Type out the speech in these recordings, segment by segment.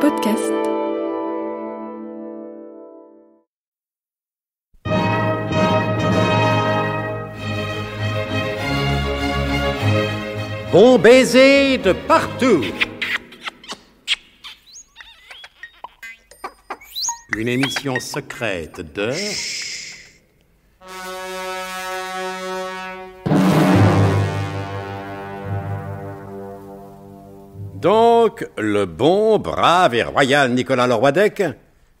Podcast. Bon baiser de partout. Une émission secrète de... Donc, le bon, brave et royal Nicolas Leroidec,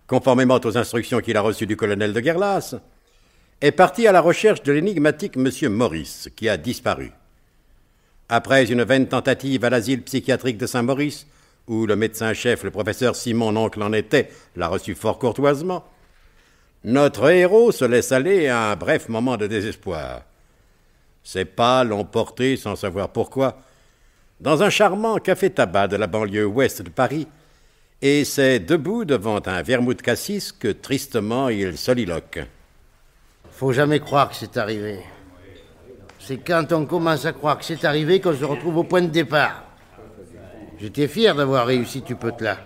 conformément aux instructions qu'il a reçues du colonel de Guerlas, est parti à la recherche de l'énigmatique Monsieur Maurice, qui a disparu. Après une vaine tentative à l'asile psychiatrique de Saint-Maurice, où le médecin-chef, le professeur Simon, l'oncle en était, l'a reçu fort courtoisement, notre héros se laisse aller à un bref moment de désespoir. Ses pas l'ont porté, sans savoir pourquoi, dans un charmant café-tabac de la banlieue ouest de Paris, et c'est debout devant un vermouth cassis que tristement il soliloque. Faut jamais croire que c'est arrivé. C'est quand on commence à croire que c'est arrivé qu'on se retrouve au point de départ. J'étais fier d'avoir réussi Tupeut-là.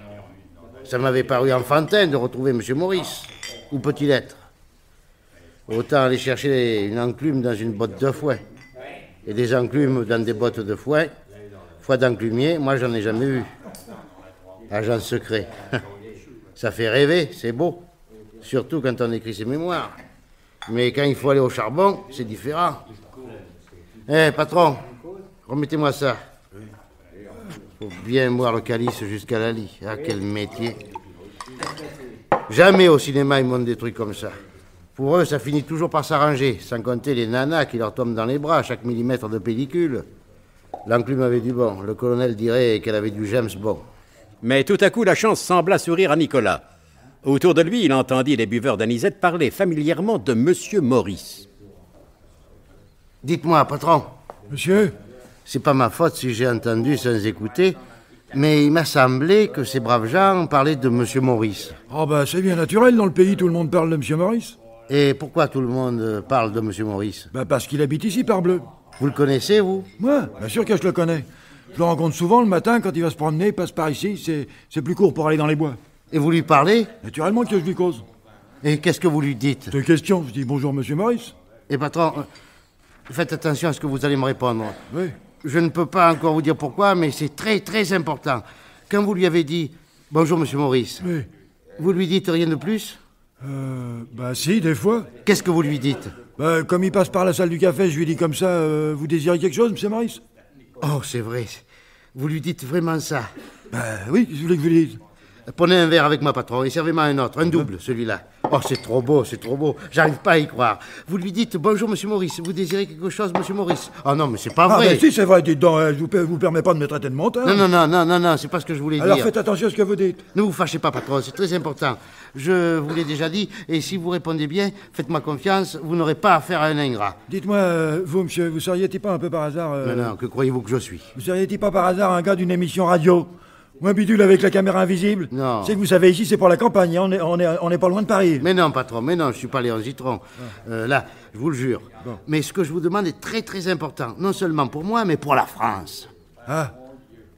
Ça m'avait paru enfantin de retrouver M. Maurice. Où peut-il être? Autant aller chercher une enclume dans une botte de foin. Et des enclumes dans des bottes de foin. Foi d'enclumier, moi j'en ai jamais vu. Agent secret. Ça fait rêver, c'est beau. Surtout quand on écrit ses mémoires. Mais quand il faut aller au charbon, c'est différent. Patron, remettez-moi ça. Faut bien boire le calice jusqu'à la lie. Ah, quel métier. Jamais au cinéma ils montent des trucs comme ça. Pour eux, ça finit toujours par s'arranger, sans compter les nanas qui leur tombent dans les bras à chaque millimètre de pellicule. L'enclume avait du bon. Le colonel dirait qu'elle avait du James Bond. Mais tout à coup, la chance sembla sourire à Nicolas. Autour de lui, il entendit les buveurs d'anisette parler familièrement de Monsieur Maurice. Dites-moi, patron. Monsieur? C'est pas ma faute si j'ai entendu sans écouter, mais il m'a semblé que ces braves gens parlaient de Monsieur Maurice. Ah bah c'est bien naturel, dans le pays tout le monde parle de Monsieur Maurice. Et pourquoi tout le monde parle de Monsieur Maurice? Bah parce qu'il habite ici, parbleu. Vous le connaissez, vous? Moi, bien sûr que je le connais. Je le rencontre souvent le matin quand il va se promener, il passe par ici, c'est plus court pour aller dans les bois. Et vous lui parlez? Naturellement que je lui cause. Et qu'est-ce que vous lui dites? C'est une question, je dis bonjour Monsieur Maurice. Et patron, faites attention à ce que vous allez me répondre. Oui. Je ne peux pas encore vous dire pourquoi, mais c'est très très important. Quand vous lui avez dit « Bonjour Monsieur Maurice Oui. » vous lui dites rien de plus? Bah si, des fois. Qu'est-ce que vous lui dites? Bah comme il passe par la salle du café, je lui dis comme ça, vous désirez quelque chose, Monsieur Maurice? Oh, c'est vrai. Vous lui dites vraiment ça? Bah oui, je voulais que vous le disiez. Prenez un verre avec moi, patron, et servez-moi un autre, un double, celui-là. Oh, c'est trop beau, j'arrive pas à y croire. Vous lui dites « Bonjour, Monsieur Maurice, vous désirez quelque chose, Monsieur Maurice ?» Oh non, mais c'est pas vrai. Ah, mais si, c'est vrai, dites donc, je vous permets pas de me traiter de menteur. Non, c'est pas ce que je voulais dire. Alors faites attention à ce que vous dites. Ne vous fâchez pas, patron, c'est très important. Je vous l'ai déjà dit, et si vous répondez bien, faites-moi confiance, vous n'aurez pas affaire à un ingrat. Dites-moi, vous, monsieur, vous seriez-il pas un peu par hasard... Non, que croyez-vous que je suis? Vous seriez-il pas par hasard un gars d'une émission radio? Ou un bidule avec la caméra invisible? Non. C'est que vous savez, ici, c'est pour la campagne, hein, on est pas loin de Paris. Mais non, patron, je suis pas Léon Zitron. Là, je vous le jure. Bon. Mais ce que je vous demande est très très important, non seulement pour moi, mais pour la France. Ah.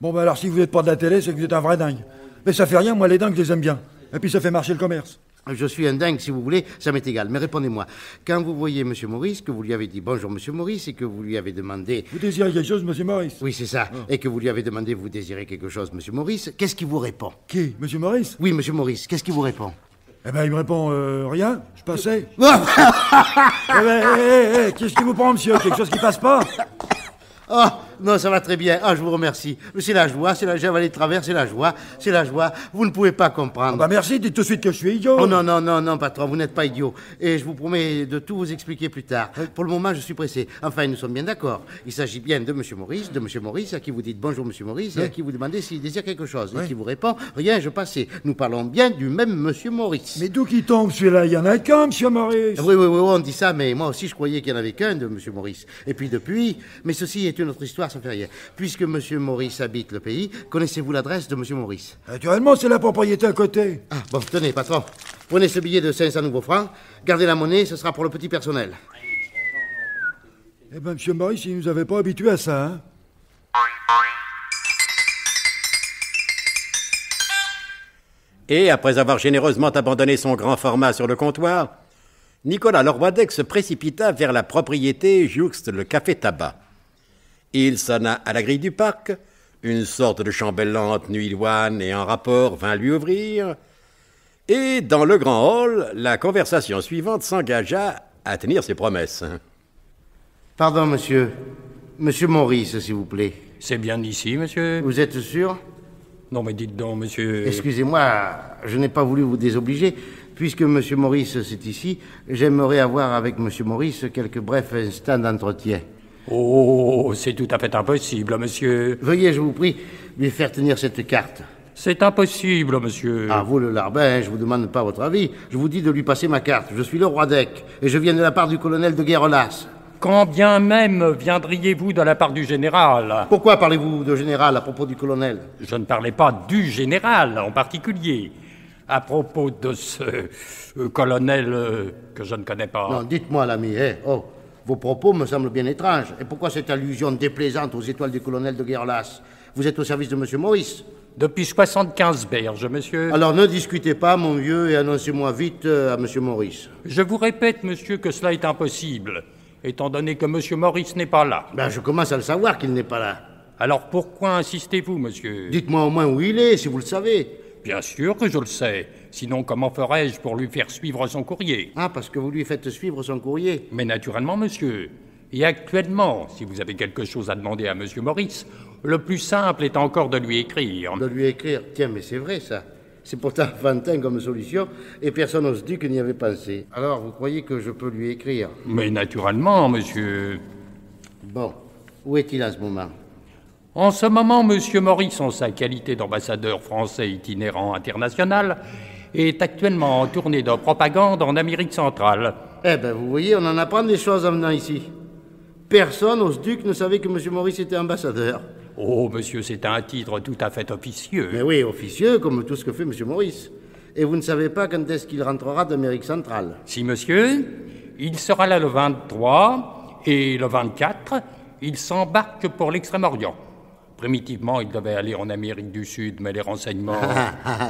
Bon, bah alors si vous n'êtes pas de la télé, c'est que vous êtes un vrai dingue. Mais ça fait rien, moi les dingues, je les aime bien. Et puis ça fait marcher le commerce. Je suis un dingue, si vous voulez, ça m'est égal. Mais répondez-moi, quand vous voyez Monsieur Maurice, que vous lui avez dit bonjour Monsieur Maurice, et que vous lui avez demandé... Vous désirez quelque chose, Monsieur Maurice? Oui, c'est ça. Et que vous lui avez demandé, vous désirez quelque chose, Monsieur Maurice, qu'est-ce qu'il vous répond? Qui? Monsieur Maurice? Oui, Monsieur Maurice, qu'est-ce qu'il vous répond? Eh ben, il me répond, rien, je passais. Eh ben, qu'est-ce qui vous prend, monsieur? Quelque chose qui passe pas? Oh, non, ça va très bien. Ah, je vous remercie. C'est la joie, j'ai avalé de travers, c'est la joie. Vous ne pouvez pas comprendre. Ah bah merci, dites tout de suite que je suis idiot. Oh non, patron, vous n'êtes pas idiot. Et je vous promets de tout vous expliquer plus tard. Pour le moment, je suis pressé. Enfin, nous sommes bien d'accord. Il s'agit bien de Monsieur Maurice, à qui vous dites bonjour Monsieur Maurice, et à qui vous demandez s'il désire quelque chose. Et qui vous répond, rien, je passais. Nous parlons bien du même Monsieur Maurice. Mais d'où qui tombe celui-là? Il y en a qu'un, Monsieur Maurice. Oui, on dit ça, mais moi aussi je croyais qu'il n'y en avait qu'un de Monsieur Maurice. Et puis depuis, mais ceci est une autre histoire, ça fait rien. Puisque Monsieur Maurice habite le pays, connaissez-vous l'adresse de Monsieur Maurice? Naturellement, c'est la propriété à côté. Ah, bon, tenez, patron. Prenez ce billet de 500 nouveaux francs. Gardez la monnaie, ce sera pour le petit personnel. Eh ben, Monsieur Maurice, il nous avait pas habitués à ça, hein. Et, après avoir généreusement abandonné son grand format sur le comptoir, Nicolas Leroydec se précipita vers la propriété jouxte le café-tabac. Il sonna à la grille du parc, une sorte de chambellante nuidoine et en rapport vint lui ouvrir, et dans le grand hall, la conversation suivante s'engagea à tenir ses promesses. Pardon, monsieur. Monsieur Maurice, s'il vous plaît. C'est bien ici, monsieur? Vous êtes sûr? Non, mais dites donc, monsieur... Excusez-moi, je n'ai pas voulu vous désobliger. Puisque monsieur Maurice c'est ici, j'aimerais avoir avec monsieur Maurice quelques brefs instants d'entretien. Oh, c'est tout à fait impossible, monsieur. Veuillez, je vous prie, lui faire tenir cette carte. C'est impossible, monsieur. Ah, vous le larbin, je vous demande pas votre avis. Je vous dis de lui passer ma carte. Je suis Leroydec, et je viens de la part du colonel de Guerrelas. Quand bien même viendriez-vous de la part du général? Pourquoi parlez-vous de général à propos du colonel? Je ne parlais pas du général en particulier. À propos de ce colonel que je ne connais pas. Non, dites-moi, l'ami, vos propos me semblent bien étranges. Et pourquoi cette allusion déplaisante aux étoiles du colonel de Guerrelas? Vous êtes au service de monsieur Maurice? Depuis 75 berges, monsieur. Alors ne discutez pas, mon vieux, et annoncez-moi vite à monsieur Maurice. Je vous répète, monsieur, que cela est impossible, étant donné que monsieur Maurice n'est pas là. Ben, je commence à le savoir qu'il n'est pas là. Alors pourquoi insistez-vous, monsieur? Dites-moi au moins où il est, si vous le savez. Bien sûr que je le sais. Sinon, comment ferais-je pour lui faire suivre son courrier? Ah, parce que vous lui faites suivre son courrier. Mais naturellement, monsieur. Et actuellement, si vous avez quelque chose à demander à monsieur Maurice, le plus simple est encore de lui écrire. De lui écrire? Tiens, mais c'est vrai, ça. C'est pourtant fantin comme solution, et personne n'ose dire qu'il n'y avait pensé. Alors, vous croyez que je peux lui écrire? Mais naturellement, monsieur. Bon. Où est-il en ce moment? En ce moment, monsieur Maurice, en sa qualité d'ambassadeur français itinérant international, est actuellement en tournée de propagande en Amérique centrale. Eh ben, vous voyez, on en apprend des choses en venant ici. Personne au SDUC ne savait que monsieur Maurice était ambassadeur. Oh, monsieur, c'est un titre tout à fait officieux. Mais oui, officieux, comme tout ce que fait monsieur Maurice. Et vous ne savez pas quand est-ce qu'il rentrera d'Amérique centrale? Si, monsieur, il sera là le 23, et le 24, il s'embarque pour l'Extrême-Orient. Primitivement, il devait aller en Amérique du Sud, mais les renseignements...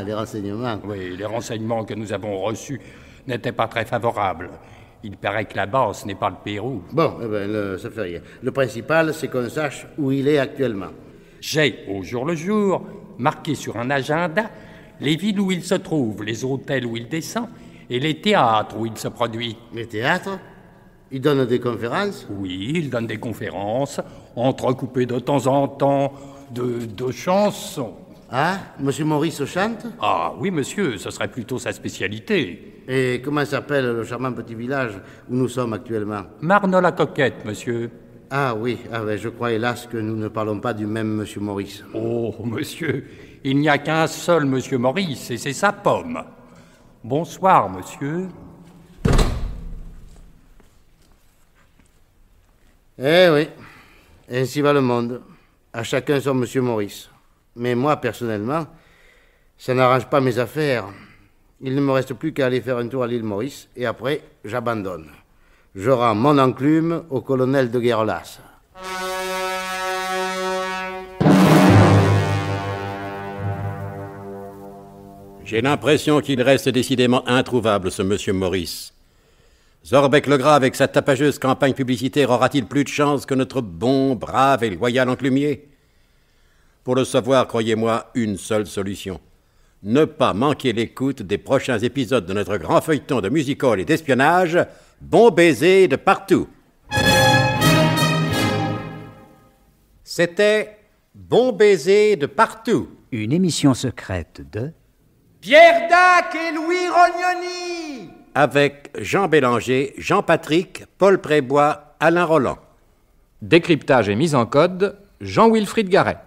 Les renseignements. Oui, les renseignements que nous avons reçus n'étaient pas très favorables. Il paraît que là-bas, ce n'est pas le Pérou. Bon, eh ben, ça fait rien. Le principal, c'est qu'on sache où il est actuellement. J'ai, au jour le jour, marqué sur un agenda les villes où il se trouve, les hôtels où il descend et les théâtres où il se produit. Les théâtres? Il donne des conférences? Oui, il donne des conférences, entrecoupées de temps en temps de chansons. Ah, monsieur Maurice chante? Ah oui, monsieur, ce serait plutôt sa spécialité. Et comment s'appelle le charmant petit village où nous sommes actuellement? Marne-la-Coquette, monsieur. Ah oui, je crois hélas que nous ne parlons pas du même monsieur Maurice. Oh, monsieur, il n'y a qu'un seul monsieur Maurice, et c'est sa pomme. Bonsoir, monsieur. Eh oui, ainsi va le monde. À chacun son monsieur Maurice. Mais moi, personnellement, ça n'arrange pas mes affaires. Il ne me reste plus qu'à aller faire un tour à l'île Maurice, et après, j'abandonne. Je rends mon enclume au colonel de Guerrelas. J'ai l'impression qu'il reste décidément introuvable, ce monsieur Maurice. Zorbec-le-Gras, avec sa tapageuse campagne publicitaire, aura-t-il plus de chance que notre bon, brave et loyal enclumier? Pour le savoir, croyez-moi, une seule solution. Ne pas manquer l'écoute des prochains épisodes de notre grand feuilleton de music-hall et d'espionnage, Bon baiser de partout. C'était Bon baiser de partout. Une émission secrète de... Pierre Dac et Louis Rognoni. Avec Jean Bélanger, Jean-Patrick, Paul Prébois, Alain Roland. Décryptage et mise en code, Jean-Wilfried Garret.